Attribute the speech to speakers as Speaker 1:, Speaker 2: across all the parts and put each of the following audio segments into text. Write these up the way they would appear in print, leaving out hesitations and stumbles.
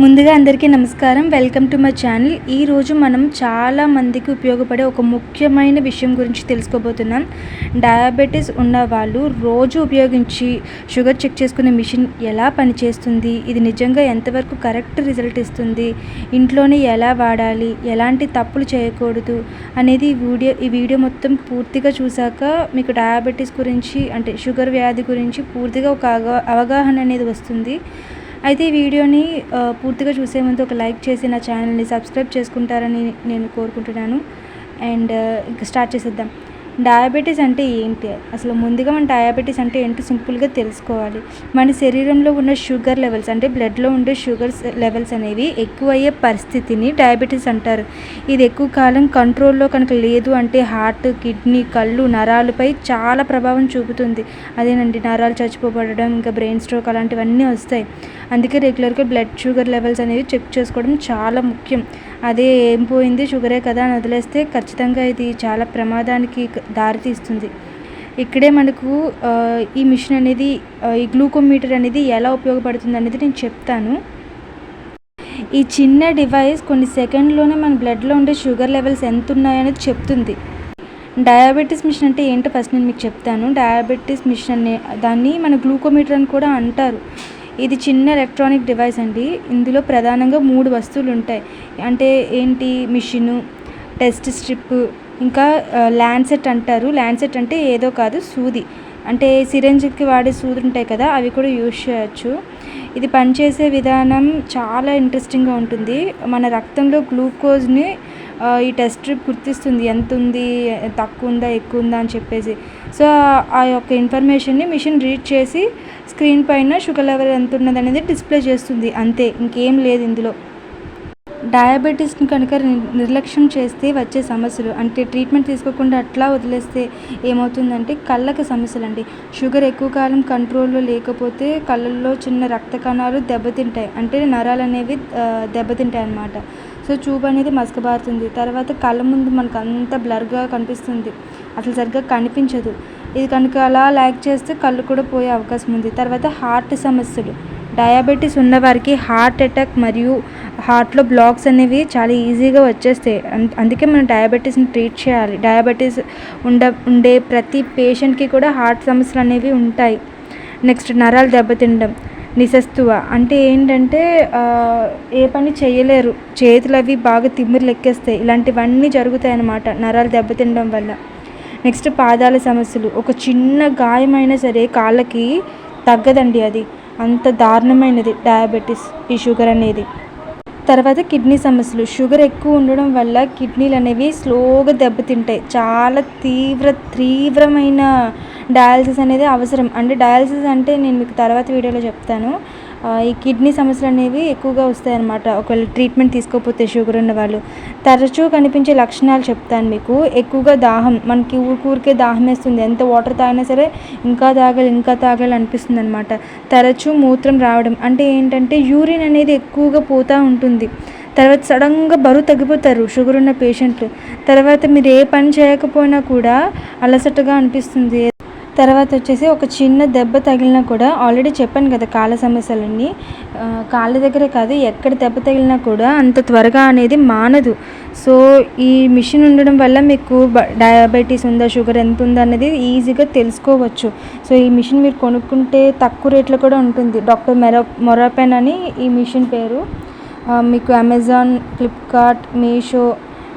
Speaker 1: ముందుగా అందరికీ నమస్కారం. Welcome to my channel. ఈరోజు మనం చాలా మందికి ఉపయోగపడే ఒక ముఖ్యమైన విషయం గురించి తెలుసుకోబోతున్నాం. డయాబెటీస్ ఉన్న వాళ్ళు రోజు ఉపయోగించి షుగర్ చెక్ చేసుకునే మిషన్ ఎలా పనిచేస్తుంది, ఇది నిజంగా ఎంతవరకు కరెక్ట్ రిజల్ట్ ఇస్తుంది, ఇంట్లోనే ఎలా వాడాలి, ఎలాంటి తప్పులు చేయకూడదు అనేది ఈ వీడియో మొత్తం పూర్తిగా చూసాక మీకు డయాబెటీస్ గురించి అంటే షుగర్ వ్యాధి గురించి పూర్తిగా ఒక అవగాహన అనేది వస్తుంది. అయితే ఈ వీడియోని పూర్తిగా చూసే ముందు ఒక లైక్ చేసి నా ఛానల్ని సబ్స్క్రైబ్ చేసుకుంటారని నేను కోరుకుంటున్నాను. అండ్ ఇంకా స్టార్ట్ చేసేద్దాం. డయాబెటీస్ అంటే ఏంటి? అసలు ముందుగా మన డయాబెటీస్ అంటే ఏంటి సింపుల్గా తెలుసుకోవాలి. మన శరీరంలో ఉన్న షుగర్ లెవెల్స్ అంటే బ్లడ్లో ఉండే షుగర్స్ లెవెల్స్ అనేవి ఎక్కువయ్యే పరిస్థితిని డయాబెటీస్ అంటారు. ఇది ఎక్కువ కాలం కంట్రోల్లో కనుక లేదు అంటే హార్ట్, కిడ్నీ, కళ్ళు, నరాలపై చాలా ప్రభావం చూపుతుంది. అదేనండి, నరాలు చచ్చిపోబడడం, ఇంకా బ్రెయిన్ స్ట్రోక్ అలాంటివన్నీ వస్తాయి. అందుకే రెగ్యులర్గా బ్లడ్ షుగర్ లెవెల్స్ అనేవి చెక్ చేసుకోవడం చాలా ముఖ్యం. అదే ఏం పోయింది షుగరే కదా అని వదిలేస్తే ఖచ్చితంగా ఇది చాలా ప్రమాదానికి దారితీస్తుంది. ఇక్కడే మనకు ఈ మిషన్ అనేది ఈ గ్లూకోమీటర్ అనేది ఎలా ఉపయోగపడుతుంది అనేది నేను చెప్తాను. ఈ చిన్న డివైస్ కొన్ని సెకండ్లోనే మన బ్లడ్లో ఉండే షుగర్ లెవెల్స్ ఎంత ఉన్నాయనేది చెప్తుంది. డయాబెటీస్ మిషన్ అంటే ఏంటో ఫస్ట్ నేను మీకు చెప్తాను. డయాబెటీస్ మిషన్ దాన్ని మన గ్లూకోమీటర్ అని కూడా అంటారు. ఇది చిన్న ఎలక్ట్రానిక్ డివైస్ అండి. ఇందులో ప్రధానంగా 3 వస్తువులు ఉంటాయి. అంటే ఏంటి? మిషను, టెస్ట్ స్ట్రిప్, ఇంకా ల్యాన్సెట్ అంటారు. ల్యాన్సెట్ అంటే ఏదో కాదు, సూది. అంటే సిరంజికి వాడే సూదులు ఉంటాయి కదా, అవి కూడా యూజ్ చేయొచ్చు. ఇది పనిచేసే విధానం చాలా ఇంట్రెస్టింగ్గా ఉంటుంది. మన రక్తంలో గ్లూకోజ్ని ఈ టెస్ట్ స్ట్రిప్ గుర్తిస్తుంది, ఎంత ఉంది, తక్కువ ఉందా, ఎక్కువ ఉందా అని చెప్పేసి. సో ఆ యొక్క ఇన్ఫర్మేషన్ని మిషన్ రీడ్ చేసి స్క్రీన్ పైన షుగర్ లెవెల్ ఎంత ఉన్నది అనేది డిస్ప్లే చేస్తుంది. అంతే, ఇంకేం లేదు ఇందులో. డయాబెటీస్ని కనుక నిర్లక్ష్యం చేస్తే వచ్చే సమస్యలు అంటే ట్రీట్మెంట్ తీసుకోకుండా అట్లా వదిలేస్తే ఏమవుతుందంటే కళ్ళకి సమస్యలు అండి. షుగర్ ఎక్కువ కాలం కంట్రోల్లో లేకపోతే కళ్ళల్లో చిన్న రక్త కణాలు దెబ్బతింటాయి, అంటే నరాలు అనేవి దెబ్బతింటాయి అన్నమాట. సో చూపు అనేది మసకబారుతుంది. తర్వాత కళ్ళ ముందు మనకు అంత బ్లర్గా కనిపిస్తుంది, అసలు సరిగ్గా కనిపించదు. ఇది కనుక అలా ల్యాగ్ చేస్తే కళ్ళు కూడా పోయే అవకాశం ఉంది. తర్వాత హార్ట్ సమస్యలు. డయాబెటీస్ ఉన్నవారికి హార్ట్ అటాక్ మరియు హార్ట్లో బ్లాక్స్ అనేవి చాలా ఈజీగా వచ్చేస్తాయి. అందుకే మనం డయాబెటీస్ని ట్రీట్ చేయాలి. డయాబెటీస్ ఉండే ప్రతి పేషెంట్కి కూడా హార్ట్ సమస్యలు అనేవి ఉంటాయి. నెక్స్ట్ నరాలు దెబ్బతినడం. నిస్సత్తువ అంటే ఏంటంటే ఏ పని చేయలేరు, చేతులు అవి బాగా తిమ్మిర్లు ఎక్కేస్తాయి. ఇలాంటివన్నీ జరుగుతాయి అన్నమాట నరాలు దెబ్బతినడం వల్ల. నెక్స్ట్ పాదాల సమస్యలు. ఒక చిన్న గాయమైనా సరే కాళ్ళకి తగ్గదండి, అది అంత దారుణమైనది డయాబెటీస్, ఈ షుగర్ అనేది. తర్వాత కిడ్నీ సమస్యలు. షుగర్ ఎక్కువ ఉండడం వల్ల కిడ్నీలు అనేవి స్లోగా దెబ్బతింటాయి. చాలా తీవ్రమైన డయాలసిస్ అనేది అవసరం. అంటే డయాలసిస్ అంటే నేను మీకు తర్వాత వీడియోలో చెప్తాను. ఈ కిడ్నీ సమస్యలు అనేవి ఎక్కువగా వస్తాయన్నమాట ఒకవేళ ట్రీట్మెంట్ తీసుకోకపోతే షుగర్ ఉన్న వాళ్ళు. తరచూ కనిపించే లక్షణాలు చెప్తాను మీకు. ఎక్కువగా దాహం, మనకి ఊరికే దాహం వేస్తుంది, ఎంత వాటర్ తాగినా సరే ఇంకా తాగాలి అనిపిస్తుంది అనమాట. తరచూ మూత్రం రావడం, అంటే ఏంటంటే యూరిన్ అనేది ఎక్కువగా పోతూ ఉంటుంది. తర్వాత సడన్గా బరువు తగ్గిపోతారు షుగర్ ఉన్న పేషెంట్లు. తర్వాత మీరు ఏ పని చేయకపోయినా కూడా అలసటగా అనిపిస్తుంది. తర్వాత వచ్చేసి ఒక చిన్న దెబ్బ తగిలినా కూడా, ఆల్రెడీ చెప్పాను కదా కాళ్ళ సమస్యలన్నీ, కాళ్ళ దగ్గరే కాదు ఎక్కడ దెబ్బ తగిలినా కూడా అంత త్వరగా అనేది మానదు. సో ఈ మిషన్ ఉండడం వల్ల మీకు డయాబెటీస్ ఉందా, షుగర్ ఎంత ఉందా అనేది ఈజీగా తెలుసుకోవచ్చు. సో ఈ మిషన్ మీరు కొనుక్కుంటే తక్కువ రేట్లో కూడా ఉంటుంది. డాక్టర్ మొరాపెన్ అని ఈ మిషన్ పేరు. మీకు అమెజాన్, ఫ్లిప్కార్ట్, మీషో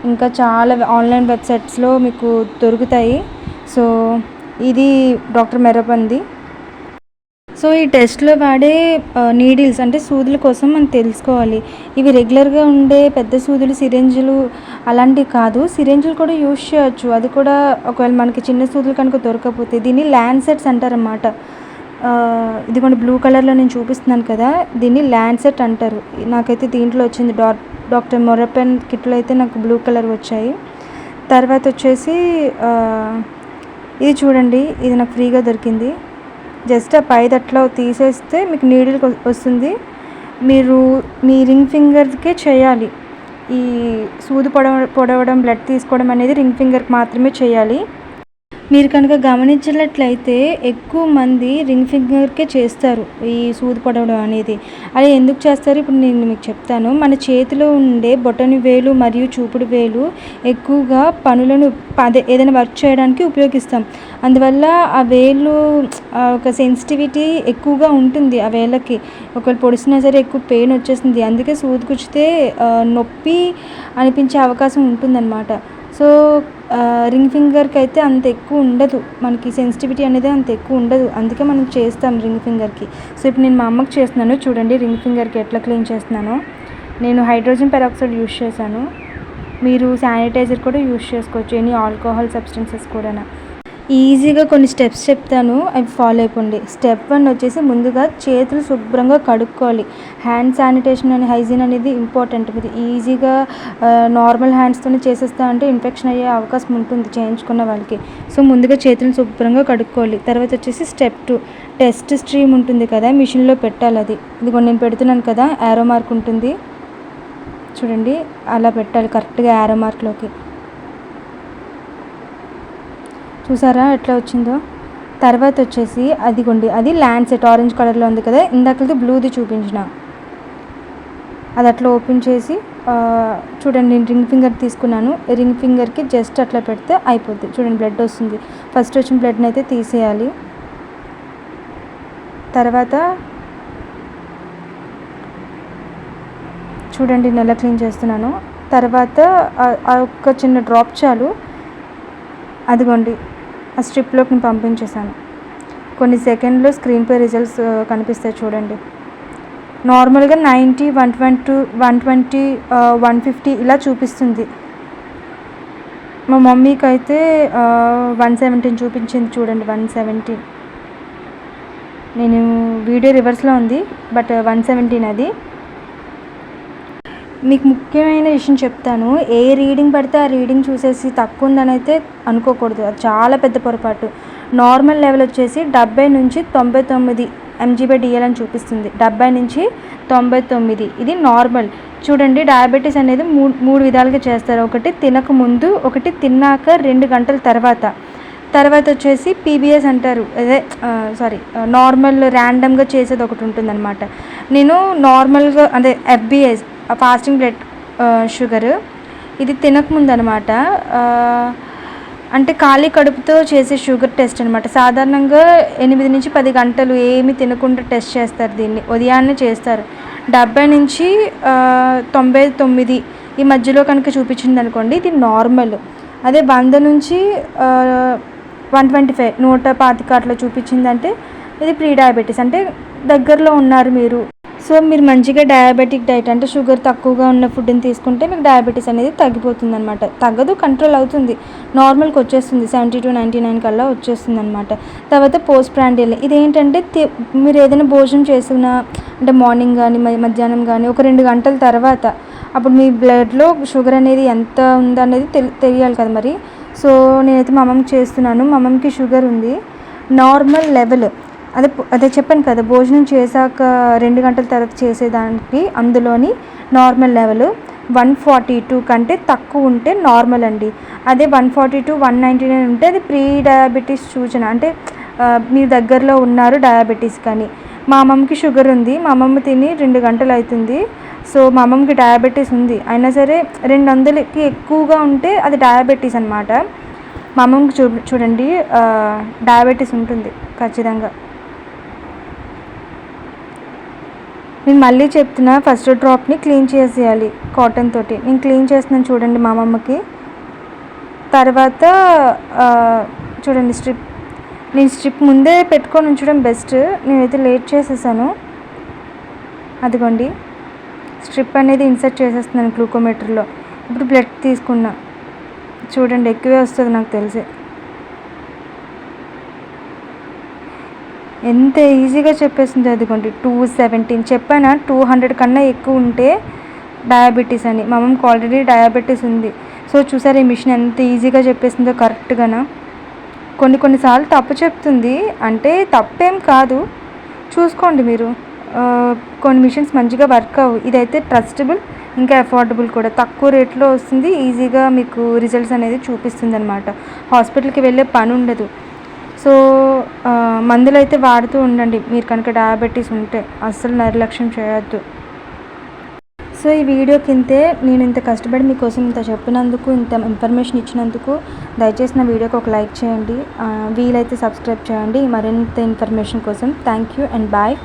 Speaker 1: ఇంకా చాలా ఆన్లైన్ వెబ్సైట్స్లో మీకు దొరుకుతాయి. సో ఇది డాక్టర్ మెరపంది. సో ఈ టెస్ట్లో వాడే నీడిల్స్ అంటే సూదుల కోసం మనం తెలుసుకోవాలి. ఇవి రెగ్యులర్గా ఉండే పెద్ద సూదులు, సిరింజులు అలాంటివి కాదు. సిరింజులు కూడా యూజ్ చేయొచ్చు, అది కూడా ఒకవేళ మనకి చిన్న సూదులు కనుక దొరకకపోతే. దీన్ని ల్యాన్సెట్స్ అంటారన్నమాట. ఇదిగోండి బ్లూ కలర్లో నేను చూపిస్తున్నాను కదా, దీన్ని ల్యాన్సెట్ అంటారు. నాకైతే దీంట్లో వచ్చింది డాక్టర్ మొరపెన్ కిట్లో అయితే నాకు బ్లూ కలర్ వచ్చాయి. తర్వాత వచ్చేసి ఇది చూడండి, ఇది నాకు ఫ్రీగా దొరికింది. జస్ట్ ఆ పైది అట్లా తీసేస్తే మీకు నీడిల్ వస్తుంది. మీరు మీ రింగ్ ఫింగర్కే చేయాలి. ఈ సూది పొడవడం, బ్లడ్ తీసుకోవడం అనేది రింగ్ ఫింగర్కి మాత్రమే చేయాలి. మీరు కనుక గమనించినట్లయితే ఎక్కువ మంది రింగ్ ఫింగర్కే చేస్తారు ఈ సూది పొడవడం అనేది. అది ఎందుకు చేస్తారు ఇప్పుడు నేను మీకు చెప్తాను. మన చేతిలో ఉండే బొటని వేలు మరియు చూపుడు వేలు ఎక్కువగా పనులను అదే ఏదైనా వర్క్ చేయడానికి ఉపయోగిస్తాం. అందువల్ల ఆ వేలు ఒక సెన్సిటివిటీ ఎక్కువగా ఉంటుంది. ఆ వేళ్ళకి ఒకవేళ పొడిచినా సరే ఎక్కువ పెయిన్ వచ్చేస్తుంది. అందుకే సూది గుచ్చితే నొప్పి అనిపించే అవకాశం ఉంటుందన్నమాట. సో రింగ్ ఫింగర్కి అయితే అంత ఎక్కువ ఉండదు, మనకి సెన్సిటివిటీ అనేది అంత ఎక్కువ ఉండదు. అందుకే మనం చేస్తాం రింగ్ ఫింగర్కి. సో ఇప్పుడు నేను మా అమ్మకి చేస్తున్నాను చూడండి, రింగ్ ఫింగర్కి ఎట్లా క్లీన్ చేస్తున్నానో. నేను హైడ్రోజన్ పెరాక్సైడ్ యూస్ చేశాను. మీరు శానిటైజర్ కూడా యూస్ చేసుకోవచ్చు, ఎనీ ఆల్కహాల్ సబ్స్టెన్సెస్ కూడా. ఈజీగా కొన్ని స్టెప్స్ చెప్తాను, అవి ఫాలో అయిపోండి. స్టెప్ 1 వచ్చేసి ముందుగా చేతులు శుభ్రంగా కడుక్కోవాలి. హ్యాండ్ శానిటేషన్ అని హైజీన్ అనేది ఇంపార్టెంట్. మీరు ఈజీగా నార్మల్ హ్యాండ్స్తోనే చేసేస్తా అంటే ఇన్ఫెక్షన్ అయ్యే అవకాశం ఉంటుంది చేయించుకున్న వాళ్ళకి. సో ముందుగా చేతులు శుభ్రంగా కడుక్కోవాలి. తర్వాత వచ్చేసి స్టెప్ 2, టెస్ట్ స్ట్రీమ్ ఉంటుంది కదా, మిషన్లో పెట్టాలి. అది ఇదిగో నేను పెడుతున్నాను కదా, యారో మార్క్ ఉంటుంది చూడండి, అలా పెట్టాలి కరెక్ట్గా యారో మార్క్లోకి. చూసారా ఎట్లా వచ్చిందో. తర్వాత వచ్చేసి అదిగోండి, అది ల్యాన్సెట్ ఆరెంజ్ కలర్లో ఉంది కదా, ఇందాకది బ్లూది చూపించిన, అది అట్లా ఓపెన్ చేసి చూడండి. నేను రింగ్ ఫింగర్ తీసుకున్నాను, రింగ్ ఫింగర్కి జస్ట్ అట్లా పెడితే అయిపోద్ది. చూడండి బ్లడ్ వస్తుంది. ఫస్ట్ వచ్చిన బ్లడ్ని అయితే తీసేయాలి. తర్వాత చూడండి నేను ఎలా క్లీన్ చేస్తున్నాను. తర్వాత ఒక చిన్న డ్రాప్ చాలు, అదిగోండి ఆ స్ట్రిప్లోకి నేను పంపించేసాను. కొన్ని సెకండ్లో స్క్రీన్పై రిజల్ట్స్ కనిపిస్తాయి చూడండి. నార్మల్గా 90, 120, 120, 150 ఇలా చూపిస్తుంది. మా మమ్మీకి అయితే 117 చూపించింది చూడండి, 117. నేను వీడియో రివర్స్లో ఉంది, బట్ 117 అది. మీకు ముఖ్యమైన విషయం చెప్తాను, ఏ రీడింగ్ పడితే ఆ రీడింగ్ చూసేసి తక్కువ ఉందని అయితే అనుకోకూడదు, అది చాలా పెద్ద పొరపాటు. నార్మల్ లెవెల్ వచ్చేసి 70 నుంచి 99 mg/dl అని చూపిస్తుంది. 70 నుంచి 99 ఇది నార్మల్. చూడండి డయాబెటీస్ అనేది మూడు విధాలుగా చేస్తారు. ఒకటి తినక ముందు, ఒకటి తిన్నాక 2 గంటల తర్వాత వచ్చేసి పీబీఎస్ అంటారు, అదే నార్మల్ ర్యాండమ్గా చేసేది ఒకటి ఉంటుందన్నమాట. నేను నార్మల్గా అదే ఎఫ్బిఎస్ ఫాస్టింగ్ బ్లడ్ షుగర్, ఇది తినకముందు అనమాట. అంటే ఖాళీ కడుపుతో చేసే షుగర్ టెస్ట్ అనమాట. సాధారణంగా 8 నుంచి 10 గంటలు ఏమి తినకుండా టెస్ట్ చేస్తారు, దీన్ని ఉదయాన్నే చేస్తారు. 70 నుంచి 99 ఈ మధ్యలో కనుక చూపించింది అనుకోండి, ఇది నార్మల్. అదే 100 నుంచి 125 125 అట్లా చూపించిందంటే ఇది ప్రీ డయాబెటీస్, అంటే దగ్గరలో ఉన్నారు మీరు. సో మీరు మంచిగా డయాబెటిక్ డైట్ అంటే షుగర్ తక్కువగా ఉన్న ఫుడ్ని తీసుకుంటే మీకు డయాబెటీస్ అనేది తగ్గిపోతుంది అనమాట. తగ్గదు, కంట్రోల్ అవుతుంది, నార్మల్కి వచ్చేస్తుంది, 70 to 99 కల్లా వచ్చేస్తుంది అనమాట. తర్వాత పోస్ట్ ప్రాండియల్, ఇదేంటంటే మీరు ఏదైనా భోజనం చేసిన అంటే మార్నింగ్ కానీ మధ్యాహ్నం కానీ ఒక 2 గంటల తర్వాత, అప్పుడు మీ బ్లడ్లో షుగర్ అనేది ఎంత ఉందనేది తెలియాలి కదా మరి. సో నేనైతే మా అమ్మకి చేస్తున్నాను. మా అమ్మకి షుగర్ ఉంది, నార్మల్ లెవెల్, అదే చెప్పాను కదా, భోజనం చేశాక 2 గంటల తర్వాత చేసేదానికి అందులోని నార్మల్ లెవెల్ 142 కంటే తక్కువ ఉంటే నార్మల్ అండి. అదే 142, 199 ఉంటే అది ప్రీ డయాబెటీస్ సూచన, అంటే మీ దగ్గరలో ఉన్నారు డయాబెటీస్ కానీ. మా అమ్మమ్మకి షుగర్ ఉంది, మా అమ్మమ్మ తిని 2 గంటలు అవుతుంది. సో మా అమ్మమ్మకి డయాబెటీస్ ఉంది, అయినా సరే 200కి ఎక్కువగా ఉంటే అది డయాబెటీస్ అనమాట. మా అమ్మమ్మకి చూడండి డయాబెటీస్ ఉంటుంది ఖచ్చితంగా. నేను మళ్ళీ చెప్తున్నా, ఫస్ట్ డ్రాప్ని క్లీన్ చేసేయాలి కాటన్ తోటి. నేను క్లీన్ చేస్తున్నాను చూడండి మా అమ్మమ్మకి. తర్వాత చూడండి నేను స్ట్రిప్ ముందే పెట్టుకొని ఉంచడం బెస్ట్, నేనైతే లేట్ చేసేసాను. అదిగోండి స్ట్రిప్ అనేది ఇన్సర్ట్ చేసేస్తున్నాను గ్లూకోమీటర్లో. ఇప్పుడు బ్లడ్ తీసుకున్నా చూడండి, ఎక్కువే వస్తుంది నాకు తెలిసి. ఎంత ఈజీగా చెప్పేసింది. అదిగోండి 217 చెప్పానా, 200 కన్నా ఎక్కువ ఉంటే డయాబెటీస్ అని. మా అమ్మకి ఆల్రెడీ డయాబెటీస్ ఉంది. సో చూసారు ఈ మిషన్ ఎంత ఈజీగా చెప్పేసిందో కరెక్ట్గానా. కొన్నిసార్లు తప్పు చెప్తుంది, అంటే తప్పేం కాదు, చూసుకోండి మీరు. కొన్ని మిషన్స్ మంచిగా వర్క్ అవ్వు, ఇదైతే ట్రస్టబుల్, ఇంకా అఫోర్డబుల్ కూడా, తక్కువ రేట్లో వస్తుంది, ఈజీగా మీకు రిజల్ట్స్ అనేది చూపిస్తుంది అనమాట. హాస్పిటల్కి వెళ్ళే పని ఉండదు. సో మందులు అయితే వాడుతూ ఉండండి మీరు కనుక డయాబెటీస్ ఉంటే, అస్సలు నిర్లక్ష్యం చేయొద్దు. సో ఈ వీడియో కిందే నేను ఇంత కష్టపడి మీకోసం ఇంత చెప్పినందుకు, ఇంత ఇన్ఫర్మేషన్ ఇచ్చినందుకు దయచేసి నా వీడియోకి ఒక లైక్ చేయండి, వీలైతే సబ్స్క్రైబ్ చేయండి మరింత ఇన్ఫర్మేషన్ కోసం. Thank you and bye.